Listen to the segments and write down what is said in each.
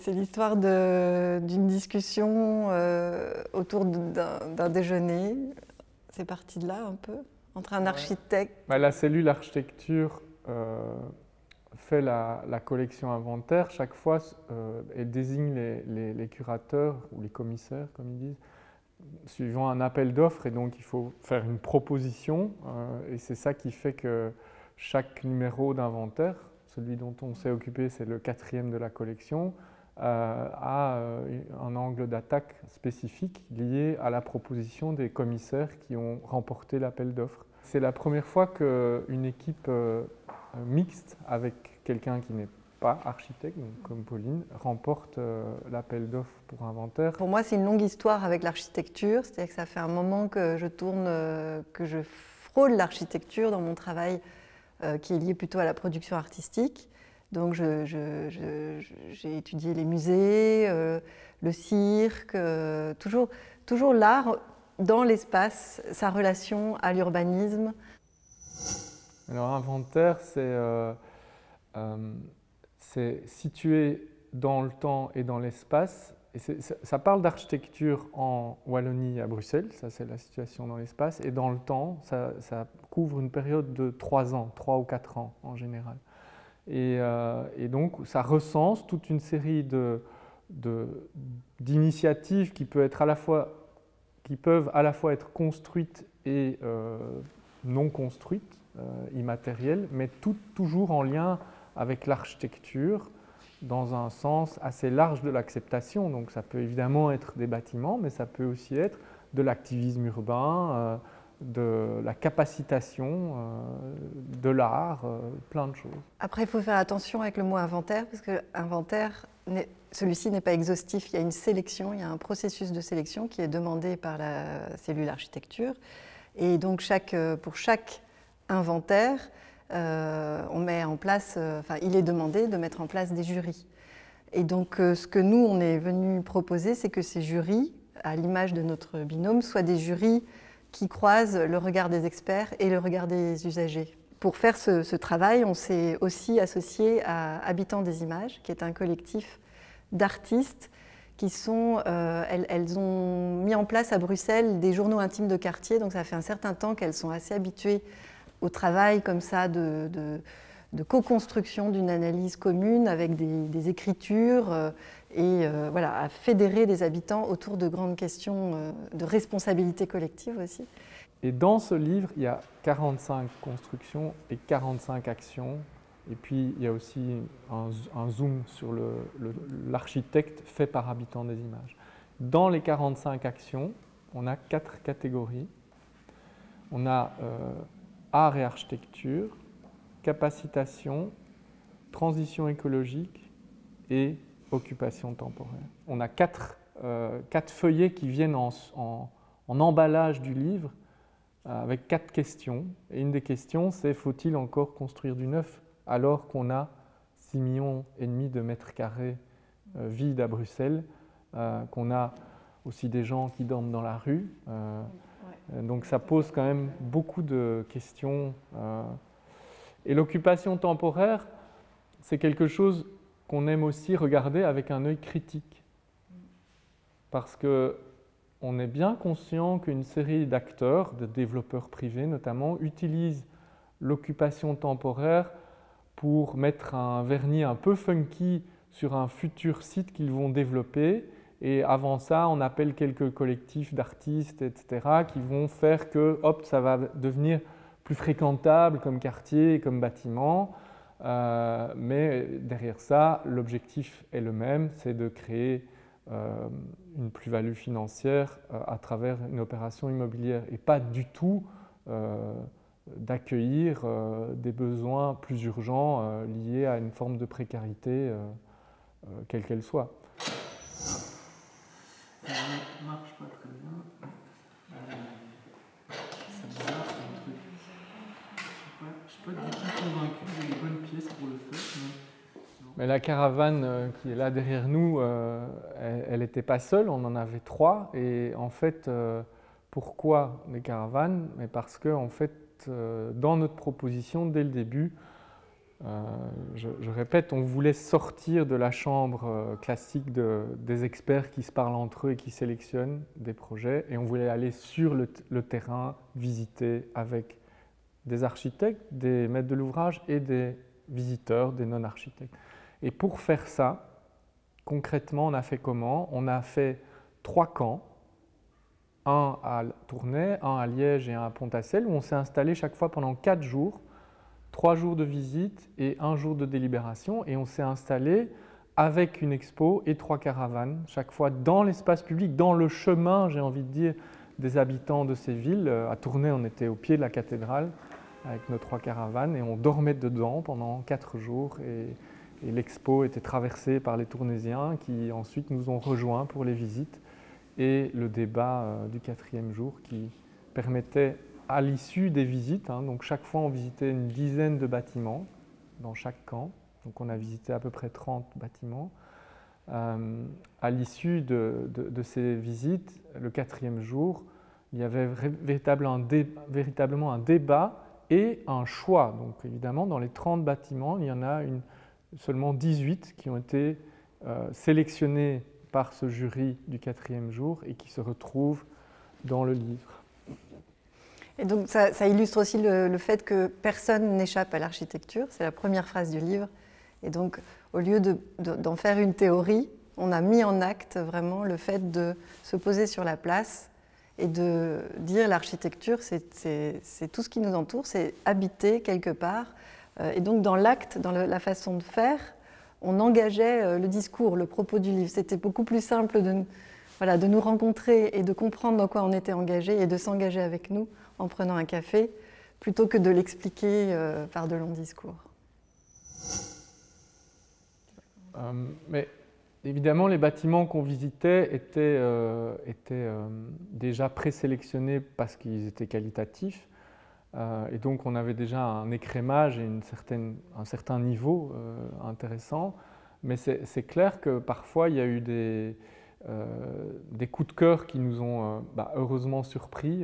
C'est l'histoire d'une discussion autour d'un déjeuner. C'est parti de là un peu, entre un architecte. La cellule architecture fait la collection inventaire. Chaque fois, elle désigne les curateurs ou les commissaires, comme ils disent, suivant un appel d'offres. Et donc, il faut faire une proposition. Et c'est ça qui fait que chaque numéro d'inventaire, celui dont on s'est occupé, c'est le 4e de la collection, a un angle d'attaque spécifique lié à la proposition des commissaires qui ont remporté l'appel d'offres. C'est la première fois qu'une équipe mixte avec quelqu'un qui n'est pas architecte, donc comme Pauline, remporte l'appel d'offres pour inventaire. Pour moi, c'est une longue histoire avec l'architecture, c'est-à-dire que ça fait un moment que je tourne, que je frôle l'architecture dans mon travail qui est lié plutôt à la production artistique. Donc j'ai étudié les musées, le cirque, toujours l'art dans l'espace, sa relation à l'urbanisme. Alors inventaire, c'est situé dans le temps et dans l'espace. Et ça parle d'architecture en Wallonie à Bruxelles, ça c'est la situation dans l'espace. Et dans le temps, ça couvre une période de 3 ans, 3 ou 4 ans en général. Et donc ça recense toute une série d'initiatives qui peuvent à la fois être construites et non construites, immatérielles, mais toujours en lien avec l'architecture dans un sens assez large de l'acceptation. Donc ça peut évidemment être des bâtiments, mais ça peut aussi être de l'activisme urbain, de la capacitation, de l'art, plein de choses. Après, il faut faire attention avec le mot inventaire, parce que inventaire, celui-ci n'est pas exhaustif. Il y a une sélection, il y a un processus de sélection qui est demandé par la cellule architecture. Et donc, pour chaque inventaire, on met en place, il est demandé de mettre en place des jurys. Et donc, ce que nous, on est venu proposer, c'est que ces jurys, à l'image de notre binôme, soient des jurys qui croisent le regard des experts et le regard des usagers. Pour faire ce travail, on s'est aussi associé à Habitants des Images, qui est un collectif d'artistes qui elles ont mis en place à Bruxelles des journaux intimes de quartier, donc ça fait un certain temps qu'elles sont assez habituées au travail comme ça de co-construction d'une analyse commune avec des écritures voilà, à fédérer des habitants autour de grandes questions de responsabilité collective aussi. Et dans ce livre, il y a 45 constructions et 45 actions. Et puis, il y a aussi un zoom sur l'architecte fait par Habitants des Images. Dans les 45 actions, on a 4 catégories. On a art et architecture, capacitation, transition écologique et occupation temporaire. On a 4 feuillets qui viennent en emballage du livre avec 4 questions. Et une des questions, c'est faut-il encore construire du neuf alors qu'on a 6,5 millions de mètres carrés vides à Bruxelles, qu'on a aussi des gens qui dorment dans la rue. Donc ça pose quand même beaucoup de questions. Et l'occupation temporaire, c'est quelque chose qu'on aime aussi regarder avec un œil critique. Parce qu'on est bien conscient qu'une série d'acteurs, de développeurs privés notamment, utilisent l'occupation temporaire pour mettre un vernis un peu funky sur un futur site qu'ils vont développer. Et avant ça, on appelle quelques collectifs d'artistes, etc., qui vont faire que hop, ça va devenir plus fréquentable comme quartier, comme bâtiment. Mais derrière ça, l'objectif est le même, c'est de créer une plus-value financière à travers une opération immobilière et pas du tout d'accueillir des besoins plus urgents liés à une forme de précarité, quelle qu'elle soit. Ça ne marche pas très bien. C'est bizarre, c'est un truc. Je suis pas du tout convaincu que j'ai les bonnes pièces pour le faire. Mais la caravane qui est là derrière nous, elle n'était pas seule, on en avait 3. Et en fait, pourquoi les caravanes? Mais parce que en fait, dans notre proposition, dès le début, Je répète, on voulait sortir de la chambre classique des experts qui se parlent entre eux et qui sélectionnent des projets, et on voulait aller sur le terrain, visiter avec des architectes, des maîtres de l'ouvrage et des visiteurs, des non-architectes. Et pour faire ça, concrètement, on a fait comment? On a fait 3 camps, un à Tournai, un à Liège et un à Pontassel, où on s'est installé chaque fois pendant 4 jours, 3 jours de visite et 1 jour de délibération, et on s'est installé avec une expo et 3 caravanes, chaque fois dans l'espace public, dans le chemin, j'ai envie de dire, des habitants de ces villes. À Tournai, on était au pied de la cathédrale avec nos 3 caravanes, et on dormait dedans pendant 4 jours, et l'expo était traversée par les Tournaisiens qui ensuite nous ont rejoints pour les visites et le débat du 4e jour qui permettait, à l'issue des visites, donc chaque fois on visitait une dizaine de bâtiments dans chaque camp, donc on a visité à peu près 30 bâtiments. À l'issue de ces visites, le 4e jour, il y avait véritablement un débat et un choix. Donc évidemment, dans les 30 bâtiments, il y en a seulement 18 qui ont été sélectionnés par ce jury du 4e jour et qui se retrouvent dans le livre. Et donc ça illustre aussi le fait que personne n'échappe à l'architecture, c'est la première phrase du livre. Et donc au lieu d'en faire une théorie, on a mis en acte vraiment le fait de se poser sur la place et de dire l'architecture, c'est tout ce qui nous entoure, c'est habiter quelque part. Et donc dans l'acte, dans la façon de faire, on engageait le discours, le propos du livre. C'était beaucoup plus simple de nous rencontrer et de comprendre dans quoi on était engagé et de s'engager avec nous en prenant un café, plutôt que de l'expliquer par de longs discours. Mais évidemment, les bâtiments qu'on visitait étaient déjà présélectionnés parce qu'ils étaient qualitatifs. Et donc, on avait déjà un écrémage et un certain niveau intéressant. Mais c'est clair que parfois, il y a eu des coups de cœur qui nous ont heureusement surpris.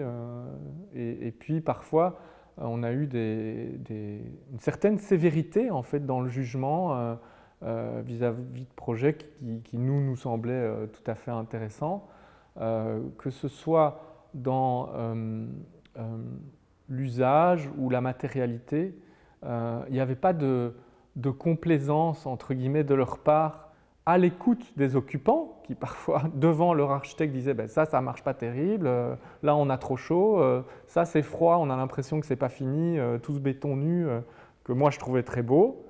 Et puis, parfois, on a eu une certaine sévérité en fait, dans le jugement vis-à-vis de projets qui nous semblaient tout à fait intéressants. Que ce soit dans l'usage ou la matérialité, il n'y avait pas de complaisance, entre guillemets, de leur part à l'écoute des occupants qui parfois, devant leur architecte, disaient ça ne marche pas terrible, là on a trop chaud, ça c'est froid, on a l'impression que ce n'est pas fini, tout ce béton nu que moi je trouvais très beau.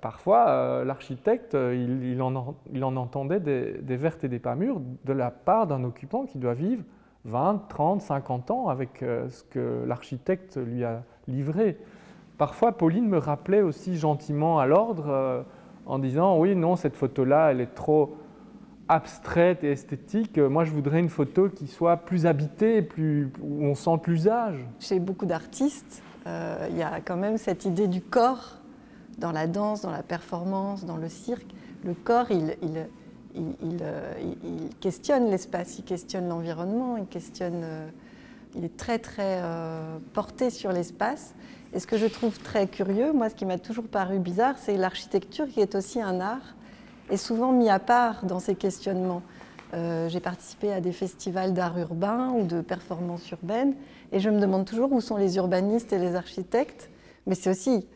Parfois, l'architecte, il en entendait des vertes et des pas mûres de la part d'un occupant qui doit vivre 20, 30, 50 ans avec ce que l'architecte lui a livré. Parfois, Pauline me rappelait aussi gentiment à l'ordre en disant « Oui, non, cette photo-là, elle est trop abstraite et esthétique. Moi, je voudrais une photo qui soit plus habitée, où on sent l'usage. » Chez beaucoup d'artistes, il y a quand même cette idée du corps dans la danse, dans la performance, dans le cirque. Le corps, il questionne l'espace, il questionne l'environnement, il est très très porté sur l'espace. Et ce que je trouve très curieux, moi ce qui m'a toujours paru bizarre, c'est l'architecture qui est aussi un art, est souvent mis à part dans ces questionnements. J'ai participé à des festivals d'art urbain ou de performance urbaine, et je me demande toujours où sont les urbanistes et les architectes, mais c'est aussi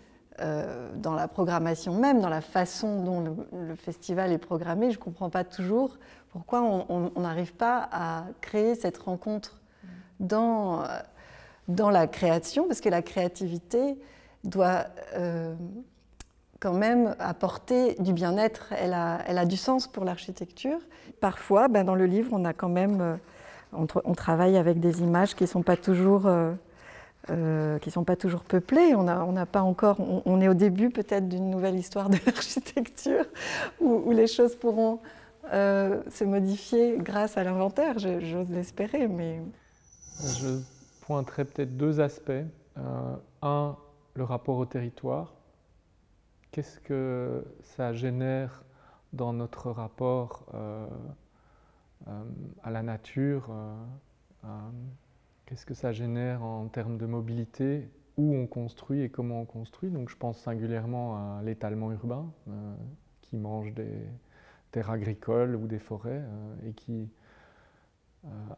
dans la programmation même, dans la façon dont le festival est programmé, je ne comprends pas toujours pourquoi on n'arrive pas à créer cette rencontre dans la création, parce que la créativité doit quand même apporter du bien-être, elle a du sens pour l'architecture. Parfois, dans le livre, on a quand même, on travaille avec des images qui ne sont pas toujours peuplées. On n'a pas encore, on est au début peut-être d'une nouvelle histoire de l'architecture où les choses pourront se modifier grâce à l'inventaire, j'ose l'espérer. Mais je pointerai peut-être 2 aspects. Un, le rapport au territoire. Qu'est-ce que ça génère dans notre rapport à la nature? Qu'est-ce que ça génère en termes de mobilité? où on construit et comment on construit. Donc je pense singulièrement à l'étalement urbain qui mange des terres agricoles ou des forêts et qui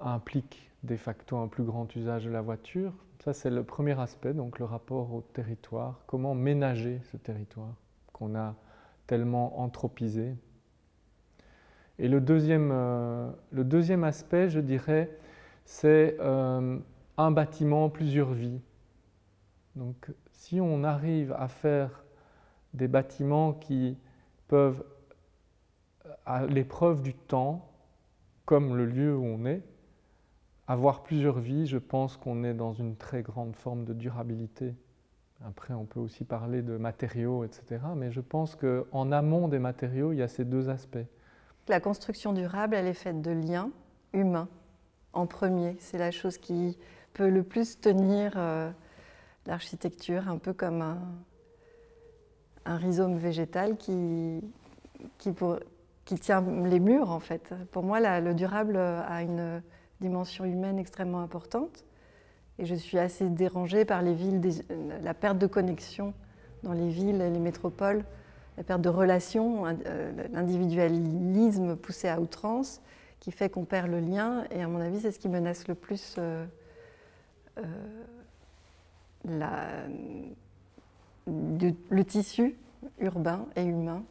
implique de facto un plus grand usage de la voiture. Ça, c'est le premier aspect, donc le rapport au territoire. Comment ménager ce territoire qu'on a tellement anthropisé. Et le deuxième aspect, je dirais, c'est un bâtiment, plusieurs vies. Donc, si on arrive à faire des bâtiments qui peuvent, à l'épreuve du temps, comme le lieu où on est, avoir plusieurs vies, je pense qu'on est dans une très grande forme de durabilité. Après, on peut aussi parler de matériaux, etc. Mais je pense qu'en amont des matériaux, il y a ces deux aspects. La construction durable, elle est faite de liens humains en premier. C'est la chose qui peut le plus tenir l'architecture, un peu comme un rhizome végétal qui tient les murs, en fait. Pour moi, le durable a une dimension humaine extrêmement importante. Et je suis assez dérangée par les villes, la perte de connexion dans les villes et les métropoles, la perte de relations, l'individualisme poussé à outrance qui fait qu'on perd le lien. Et à mon avis, c'est ce qui menace le plus le tissu urbain et humain